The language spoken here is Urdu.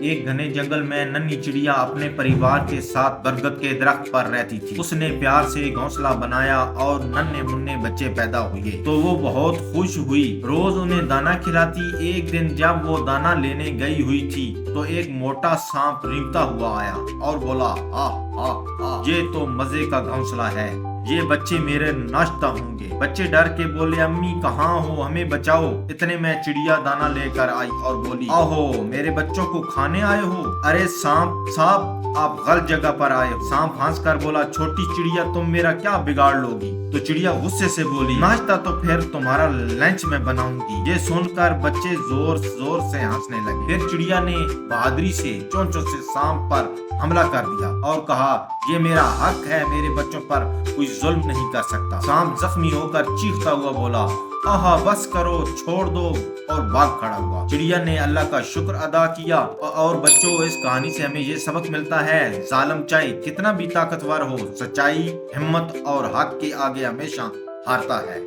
ایک گھنے جنگل میں ننھی چڑیا اپنے پریوار کے ساتھ برگد کے درخت پر رہتی تھی۔ اس نے پیار سے گھونسلہ بنایا اور ننھے منھے بچے پیدا ہوئے تو وہ بہت خوش ہوئی، روز انہیں دانا کھلاتی۔ ایک دن جب وہ دانا لینے گئی ہوئی تھی تو ایک موٹا سانپ رینگتا ہوا آیا اور بولا، یہ تو مزے کا گھونسلہ ہے، یہ بچے میرے ناشتہ ہوں گے۔ بچے ڈر کے بولے، امی کہاں ہو، ہمیں بچاؤ۔ اتنے میں چڑیا دانا لے کر آئی اور بولی، آہو میرے بچوں کو کھانے آئے ہو؟ ارے سانپ صاحب، آپ غلط جگہ پر آئے ہو۔ سانپ ہنس کر بولا، چھوٹی چڑیا تم میرا کیا بگاڑ لوگی؟ تو چڑیا غصے سے بولی، ناشتہ تو پھر تمہارا لنچ میں بناؤں گی۔ یہ سن کر بچے زور زور سے ہنسنے لگے۔ پھر چڑیا نے بہادری سے چونچوں سے سانپ پر حملہ کر دیا اور کہا، یہ میرا حق ہے، میرے بچوں پر کوئی ظلم نہیں کر سکتا۔ سانپ زخمی ہو کر چیختا ہوا بولا، آہا بس کرو، چھوڑ دو، اور بھاگ کھڑا ہوا۔ چڑیا نے اللہ کا شکر ادا کیا۔ اور بچوں، اس کہانی سے ہمیں یہ سبق ملتا ہے، ظالم چاہے کتنا بھی طاقتور ہو، سچائی، ہمت اور حق کے آگے ہمیشہ ہارتا ہے۔